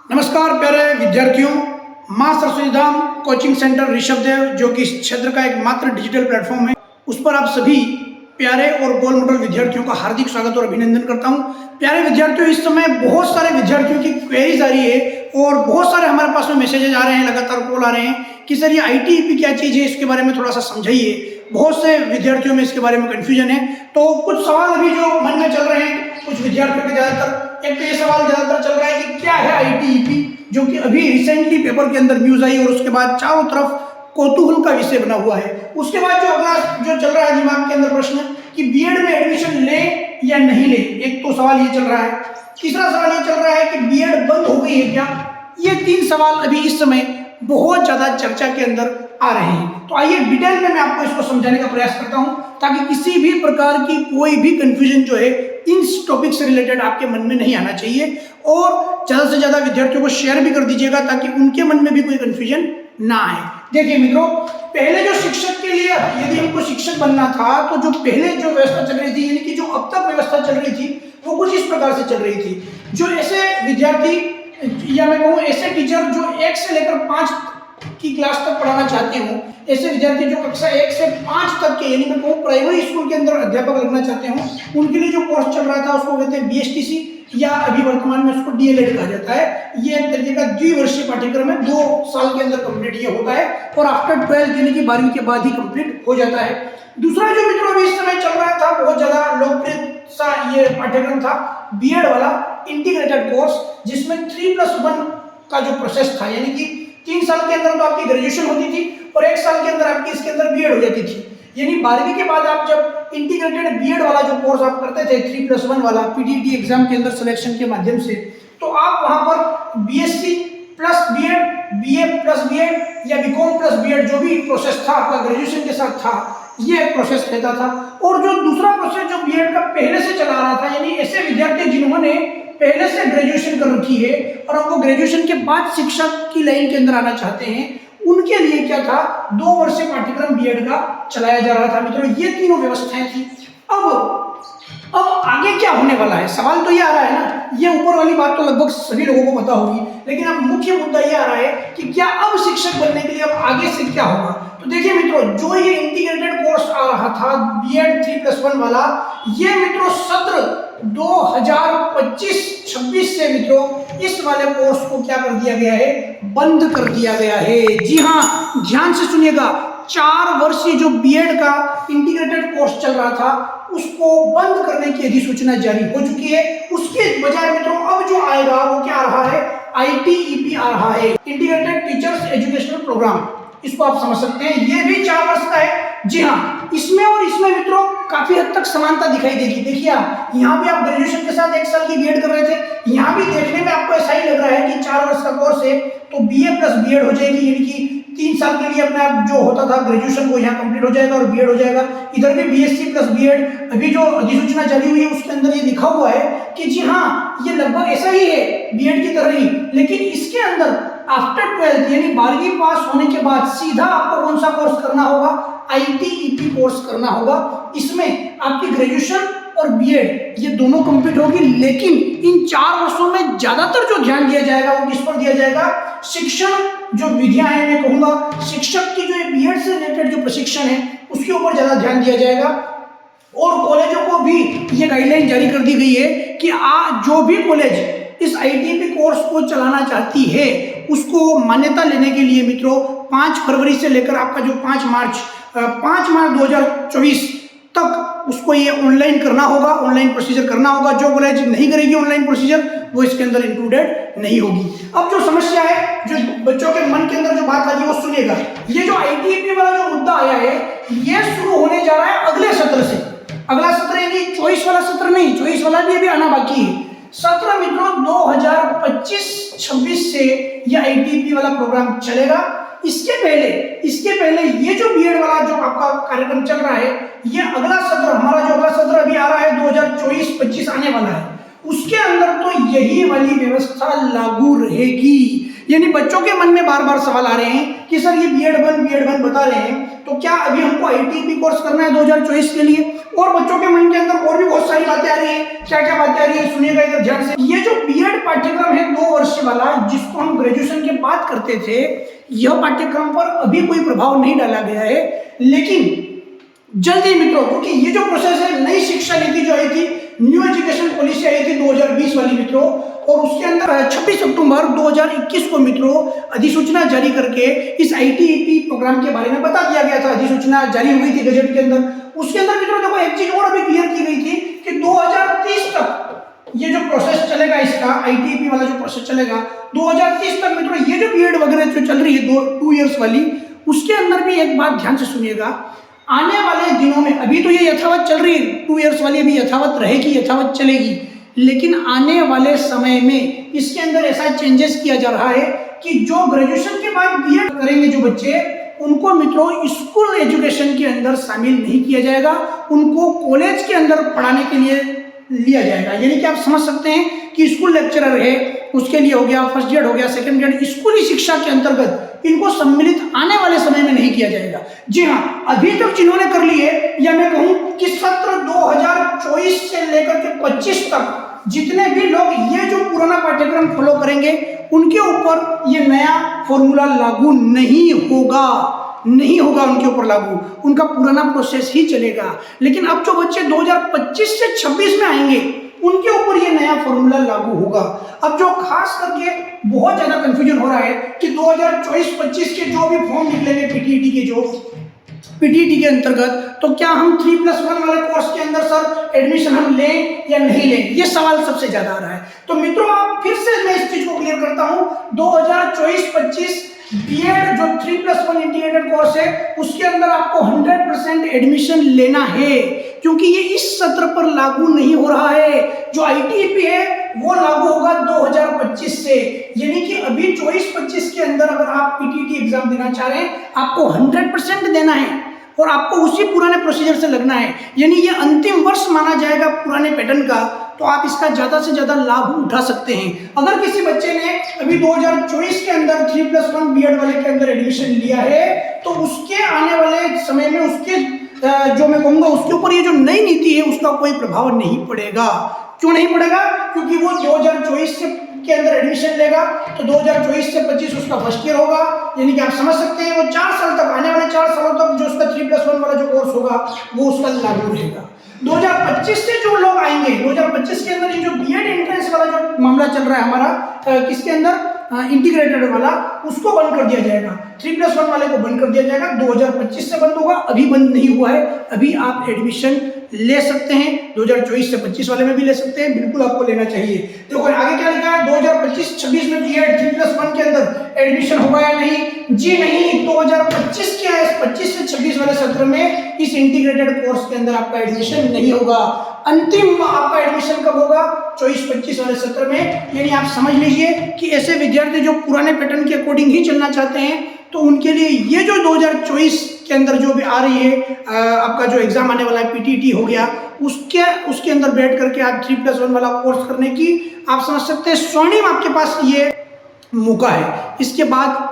नमस्कार प्यारे विद्यार्थियों। माँ सरस्वती धाम कोचिंग सेंटर ऋषभदेव, जो कि इस क्षेत्र का एकमात्र डिजिटल प्लेटफॉर्म है, उस पर आप सभी प्यारे और गोल्ड मेडल विद्यार्थियों का हार्दिक स्वागत और अभिनंदन करता हूं। प्यारे विद्यार्थियों, इस समय बहुत सारे विद्यार्थियों की क्वेरीज आ रही है और बहुत सारे हमारे पास में मैसेजेज आ रहे हैं, लगातार कॉल आ रहे हैं कि सर ये ITEP क्या चीज़ है, इसके बारे में थोड़ा सा समझाइए। बहुत से विद्यार्थियों में इसके बारे में कन्फ्यूजन है। तो कुछ सवाल अभी जो मन में चल रहे हैं कुछ विद्यार्थियों के, ज़्यादातर एक तो ये सवाल ज़्यादातर चल रहा है कि क्या है ITEP, जो कि अभी रिसेंटली पेपर के अंदर न्यूज़ आई और उसके बाद चारों तरफ कौतूहल का विषय बना हुआ है। उसके बाद जो अगला जो चल रहा है दिमाग के अंदर प्रश्न कि बीएड में एडमिशन ले या नहीं ले, एक तो सवाल ये चल रहा है। तीसरा सवाल ये चल रहा है कि बीएड बंद हो गई है क्या। ये तीन सवाल अभी इस समय बहुत ज़्यादा चर्चा के अंदर आ रहे हैं। तो आइए डिटेल में मैं आपको इसको समझाने का प्रयास करता हूं, ताकि किसी भी प्रकार की कोई भी कंफ्यूजन जो है इन टॉपिक से रिलेटेड आपके मन में नहीं आना चाहिए। और ज़्यादा से ज़्यादा विद्यार्थियों को शेयर भी कर दीजिएगा, ताकि उनके मन में भी कोई कंफ्यूजन ना आए। देखिए मित्रों, पहले जो शिक्षक के लिए यदि हमको शिक्षक बनना था, तो जो पहले जो व्यवस्था चल रही थी, यानी कि जो अब तक व्यवस्था चल रही थी, वो कुछ इस प्रकार से चल रही थी। जो ऐसे विद्यार्थी या मैं कहूँ ऐसे टीचर जो 1 से लेकर 5 की क्लास तक पढ़ाना चाहते हो, ऐसे विद्यार्थी जो कक्षा 1 से 5 तक के, यानी मैं कहूँ प्राइमरी स्कूल के अंदर अध्यापक लगना चाहते हो, उनके लिए जो कोर्स चल रहा था उसको कहते हैं BSTC, या अभी वर्तमान में उसको DLED कहा जाता है। ये एक तरीके का द्विवर्षीय पाठ्यक्रम है, 2 साल के अंदर कंप्लीट ये होता है और आफ्टर 12 यानी कि 12वीं के बाद ही कंप्लीट हो जाता है। दूसरा जो मित्रों अभी इस समय चल रहा था, बहुत ज्यादा लोकप्रिय सा ये पाठ्यक्रम था BEd वाला इंटीग्रेटेड कोर्स, जिसमें 3+1 का जो प्रोसेस था, यानी कि 3 साल के अंदर तो आपकी ग्रेजुएशन होती थी और 1 साल के अंदर आपकी इसके अंदर BEd हो जाती थी। यानी 12वीं के बाद आप जब इंटीग्रेटेड BEd वाला जो कोर्स आप करते थे 3+1 वाला PTET एग्जाम के अंदर सिलेक्शन के माध्यम से, तो आप वहां पर BSc plus BEd, BA plus BEd या BCom प्लस BEd जो भी प्रोसेस था आपका ग्रेजुएशन के साथ था, ये एक प्रोसेस रहता था। और जो दूसरा प्रोसेस जो BEd का पहले से चला आ रहा था, यानी ऐसे विद्यार्थी जिन्होंने पहले से ग्रेजुएशन कर रखी है और हमको ग्रेजुएशन के बाद शिक्षक की लाइन के अंदर आना चाहते हैं, उनके लिए क्या था, 2 वर्षीय पाठ्यक्रम BEd का चलाया जा रहा था। मित्रों, ये तीनों व्यवस्थाएं थी। अब आगे क्या होने वाला है, सवाल तो ये आ रहा है ना, ये ऊपर वाली बात तो लगभग सभी लोगों को पता होगी, लेकिन अब मुख्य मुद्दा ये आ रहा है कि क्या अब शिक्षक बनने के लिए अब आगे से क्या होगा। तो देखिए मित्रों, जो ये इंटीग्रेटेड कोर्स आ रहा था BEd 3+1 वाला, ये मित्रों सत्र 2025-26 से मित्रों इस वाले कोर्स को क्या कर दिया गया है, बंद कर दिया गया है। जी हाँ, ध्यान से सुनिएगा, 4 वर्षीय जो BEd का इंटीग्रेटेड कोर्स चल रहा था, उसको बंद करने की अधिसूचना जारी हो चुकी है। उसके बजाय मित्रों अब जो आएगा वो क्या आ रहा है, ITEP आ रहा है, इंटीग्रेटेड टीचर्स एजुकेशनल प्रोग्राम। इसको आप समझ सकते हैं, ये भी 4 वर्ष का है। जी हाँ, इसमें और इसमें मित्रों काफी हद तक समानता दिखाई देगी। देखिए आप यहाँ पे आप ग्रेजुएशन के साथ 1 साल की BEd कर रहे थे, यहाँ भी देखने में आपको ऐसा ही लग रहा है कि 4 वर्ष का कोर्स है, तो BA प्लस BEd हो जाएगी, यानी कि 3 साल के लिए अपने आप जो होता था ग्रेजुएशन वो यहाँ कंप्लीट हो जाएगा और BEd हो जाएगा। इधर भी BSc प्लस BEd, अभी जो अधिसूचना जारी हुई है उसके अंदर ये लिखा हुआ है कि जी हाँ, ये लगभग ऐसा ही है BEd की तरह ही, लेकिन इसके अंदर आफ्टर 12 यानी 12वीं पास होने के बाद सीधा आपको कौन सा कोर्स करना होगा, ITEP कोर्स करना होगा। इसमें आपकी ग्रेजुएशन और BEd ये दोनों कंप्लीट होगी, लेकिन इन 4 वर्षों में ज्यादातर जो ध्यान दिया जाएगा वो किस पर दिया जाएगा, शिक्षण जो विधियां हैं, मैं कहूंगा शिक्षक की जो BEd से रिलेटेड जो प्रशिक्षण है उसके ऊपर ज्यादा ध्यान दिया जाएगा। और कॉलेजों को भी ये गाइडलाइन जारी कर दी गई है कि जो भी कॉलेज इस ITEP कोर्स को चलाना चाहती है उसको मान्यता लेने के लिए मित्रों 5 फरवरी से लेकर आपका जो 5 मार्च 2024 तक उसको ये ऑनलाइन करना होगा, ऑनलाइन प्रोसीजर करना होगा। जो कॉलेज नहीं करेगी ऑनलाइन प्रोसीजर वो इसके अंदर इंक्लूडेड नहीं होगी। अब जो समस्या है, जो बच्चों के मन के अंदर जो बात आ रही है वो सुनिएगा। ये जो ITEP वाला जो मुद्दा आया है, ये शुरू होने जा रहा है अगले सत्र से। अगला सत्र यानी 24 वाला सत्र नहीं, 24 वाला भी अभी आना बाकी है। सत्र मित्रों 2025-26 से यह ITEP वाला प्रोग्राम चलेगा। इसके पहले ये जो BEd वाला जो आपका कार्यक्रम चल रहा है, ये अगला सत्र, हमारा जो अगला सत्र अभी आ रहा है 2024-25 आने वाला है, उसके अंदर तो यही वाली व्यवस्था लागू रहेगी। यानी बच्चों के मन में बार बार सवाल आ रहे हैं कि सर ये BEd बन बता रहे हैं, तो क्या अभी हमको ITEP कोर्स करना है 2024 के लिए। और बच्चों के मन के अंदर और भी बहुत सारी बातें आ रही हैं। क्या क्या बातें आ रही है, सुनिएगा इधर ध्यान से। ये जो BEd पाठ्यक्रम है 2 वर्ष वाला, जिस ग्रेजुएशन के बाद करते थे, यह पाठ्यक्रम पर अभी कोई प्रभाव नहीं डाला गया है। लेकिन जल्दी मित्रों, क्योंकि ये जो प्रोसेस है, नई शिक्षा नीति जो आई थी, न्यू एजुकेशन पॉलिसी आई थी 2020 वाली मित्रों, और उसके अंदर 26 अक्टूबर 2021 को मित्रों अधिसूचना जारी करके इस आईटीईपी प्रोग्राम के बारे में बता दिया गया था। अधिसूचना जारी हुई थी गजट के अंदर। उसके अंदर मित्रों देखो एक चीज और अभी क्लियर की गई थी कि 2030 तक ये जो प्रोसेस चलेगा, इसका आईटीईपी वाला जो प्रोसेस चलेगा 2030 तक मित्रों, ये जो बीएड वगैरह जो चल रही है 2 इयर्स वाली, उसके अंदर भी एक बात ध्यान से सुनिएगा, आने वाले दिनों में, अभी तो ये यथावत चल रही है 2 इयर्स वाली, अभी यथावत रहेगी, यथावत चलेगी, लेकिन आने वाले समय में इसके अंदर ऐसा चेंजेस किया जा रहा है कि जो ग्रेजुएशन के बाद बीएड करेंगे जो बच्चे, उनको मित्रों स्कूल एजुकेशन के अंदर शामिल नहीं किया जाएगा, उनको कॉलेज के अंदर पढ़ाने के लिए लिया जाएगा। यानी कि आप समझ सकते हैं कि स्कूल लेक्चरर है, उसके लिए हो गया, फर्स्ट ग्रेड हो गया, सेकंड ग्रेड, स्कूली शिक्षा के अंतर्गत इनको सम्मिलित आने वाले समय में नहीं किया जाएगा। जी हाँ, अभी तक जिन्होंने कर ली है, या मैं कहूं कि सत्र 2024 से लेकर के 25 तक जितने भी लोग ये जो पुराना पाठ्यक्रम फॉलो करेंगे, उनके ऊपर ये नया फॉर्मूला लागू नहीं होगा, नहीं होगा उनके ऊपर लागू, उनका पुराना प्रोसेस ही चलेगा। लेकिन अब जो बच्चे 2025 से 26 में आएंगे, उनके ऊपर ये नया फॉर्मूला लागू होगा। अब जो खास करके बहुत ज्यादा कंफ्यूजन हो रहा है कि 2024-25 के जो भी फॉर्म निकलेंगे पीटीईटी के, जो पीटीईटी के अंतर्गत, तो क्या हम 3+1 वाले कोर्स के अंदर सर एडमिशन हम लें या नहीं लें, ये सवाल सबसे ज्यादा आ रहा है। तो मित्रों आप फिर से मैं इस चीज को क्लियर करता हूं, 2024-25 बीएड जो 3+1 इंटीग्रेटेड कोर्स है, उसके अंदर आपको 100% एडमिशन लेना है, क्योंकि ये इस सत्र पर लागू नहीं हो रहा है। जो आईटीईपी है वो लागू होगा 2025 से, यानी कि अभी 24-25 के अंदर अगर आप पीटीईटी एग्जाम देना चाह रहे हैं, आपको 100% देना है और आपको उसी पुराने प्रोसीजर से लगना है, यानी ये अंतिम वर्ष माना जाएगा पुराने पैटर्न का। तो आप इसका ज्यादा से ज्यादा लाभ उठा सकते हैं। अगर किसी बच्चे ने अभी 2024 के अंदर 3+1 बीएड वाले के अंदर एडमिशन लिया है, तो उसके आने वाले समय में उसके जो मैं कहूँगा उसके ऊपर ये जो नई नीति है उसका कोई प्रभाव नहीं पड़ेगा। क्यों नहीं पड़ेगा? क्योंकि वो 2024 से के अंदर एडमिशन लेगा, तो 2024 से 25 उसका फर्स्ट ईयर होगा, यानी कि आप समझ सकते हैं वो 4 साल तक, आने वाले 4 सालों तक जो उसका 3+1 वाला जो कोर्स होगा वो उसका लागू रहेगा। 2025 से जो लोग आएंगे, 2025 के अंदर ये जो बीएड एंट्रेंस वाला जो मामला चल रहा है हमारा, किसके अंदर इंटीग्रेटेड वाला, उसको बंद कर दिया जाएगा, 3+1 वाले को बंद कर दिया जाएगा। 2025 से बंद होगा, अभी बंद नहीं हुआ है, अभी आप एडमिशन ले सकते हैं, 2024 से 25 वाले में भी ले सकते हैं, बिल्कुल आपको लेना चाहिए। देखो आगे क्या लिखा है, 2025-26 में बीएड 3+1 के अंदर एडमिशन होगा या नहीं? जी नहीं, 2025 के 25 से 26 वाले सत्र में इस इंटीग्रेटेड कोर्स के अंदर आपका एडमिशन नहीं होगा। अंतिम आपका एडमिशन कब होगा? 24-25 वाले सत्र में। यानी आप समझ लीजिए कि ऐसे विद्यार्थी जो पुराने पैटर्न के अकॉर्डिंग ही चलना चाहते हैं, तो उनके लिए ये जो 2024 के अंदर जो भी आ रही है आपका जो एग्जाम आने वाला है, पीटीईटी हो गया, उसके अंदर बैठ करके आप 3+1 वाला कोर्स करने की आप समझ सकते हैं स्वर्णिम आपके पास ये मौका है। इसके बाद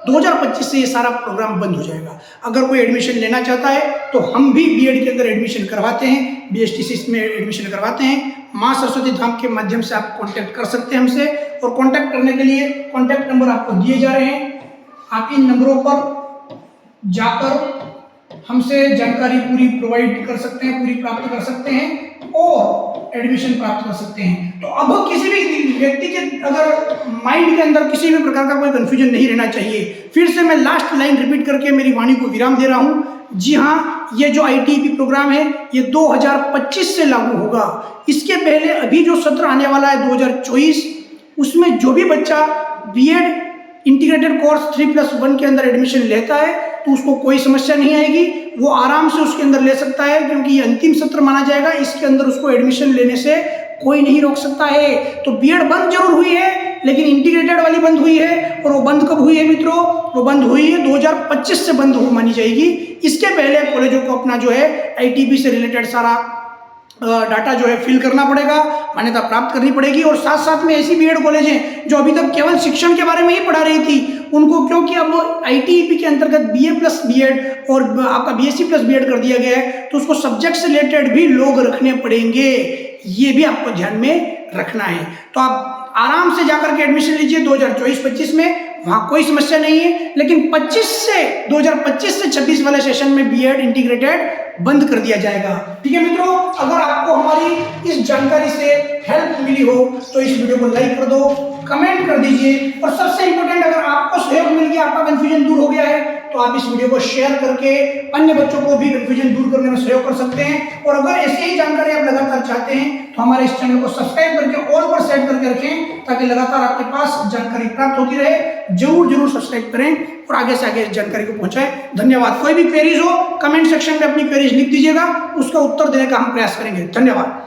2025 से ये सारा प्रोग्राम बंद हो जाएगा। अगर कोई एडमिशन लेना चाहता है तो हम भी बीएड के अंदर एडमिशन करवाते हैं, बीएसटीसी में एडमिशन करवाते हैं। माँ सरस्वती धाम के माध्यम से आप कांटेक्ट कर सकते हैं हमसे, और कांटेक्ट करने के लिए कांटेक्ट नंबर आपको दिए जा रहे हैं। आप इन नंबरों पर जाकर हमसे जानकारी पूरी प्रोवाइड कर सकते हैं, पूरी प्राप्त कर सकते हैं और एडमिशन प्राप्त कर सकते हैं। तो अब किसी भी व्यक्ति के अगर माइंड के अंदर किसी भी प्रकार का कोई कंफ्यूजन नहीं रहना चाहिए। फिर से मैं लास्ट लाइन रिपीट करके मेरी वाणी को विराम दे रहा हूं। जी हाँ, ये जो आईटीईपी प्रोग्राम है ये 2025 से लागू होगा। इसके पहले अभी जो सत्र आने वाला है 2024, उसमें जो भी बच्चा बीएड इंटीग्रेटेड कोर्स 3+1 के अंदर एडमिशन लेता है तो उसको कोई समस्या नहीं आएगी, वो आराम से उसके अंदर ले सकता है, क्योंकि ये अंतिम सत्र माना जाएगा। इसके अंदर उसको एडमिशन लेने से कोई नहीं रोक सकता है। तो बीएड बंद जरूर हुई है, लेकिन इंटीग्रेटेड वाली बंद हुई है। और वो बंद कब हुई है मित्रों? वो बंद हुई है 2025 से बंद हो मानी जाएगी। इसके पहले कॉलेजों को अपना जो है आईटीईपी से रिलेटेड सारा डाटा जो है फिल करना पड़ेगा, मान्यता प्राप्त करनी पड़ेगी। और साथ साथ में ऐसी बीएड कॉलेज हैं जो अभी तक केवल शिक्षण के बारे में ही पढ़ा रही थी, उनको क्योंकि अब आईटीईपी के अंतर्गत बीए प्लस बीएड और आपका बीएससी प्लस बीएड कर दिया गया है, तो उसको सब्जेक्ट से रिलेटेड भी लोग रखने पड़ेंगे। ये भी आपको ध्यान में रखना है। तो आप आराम से जाकर के एडमिशन लीजिए 2024-25 में, वहां कोई समस्या नहीं है। लेकिन 2025 से 26 वाले सेशन में बीएड इंटीग्रेटेड बंद कर दिया जाएगा। ठीक है मित्रों, अगर आपको हमारी इस जानकारी से हेल्प मिली हो तो इस वीडियो को लाइक कर दो, कमेंट कर दीजिए, और सबसे इंपॉर्टेंट, अगर आपको सहयोग मिल गया, आपका कंफ्यूजन दूर हो गया है, तो आप इस वीडियो को शेयर करके अन्य बच्चों को भी कंफ्यूजन दूर करने में सहयोग कर सकते हैं। और अगर ऐसी ही जानकारी आप लगातार चाहते हैं तो हमारे इस चैनल को सब्सक्राइब करके ऑल पर सेट करके रखें, ताकि लगातार आपके पास जानकारी प्राप्त होती रहे। जरूर सब्सक्राइब करें और आगे से आगे इस जानकारी को पहुंचाएं। धन्यवाद। कोई भी क्वेरीज हो कमेंट सेक्शन में अपनी क्वेरीज लिख दीजिएगा, उसका उत्तर देने का हम प्रयास करेंगे। धन्यवाद।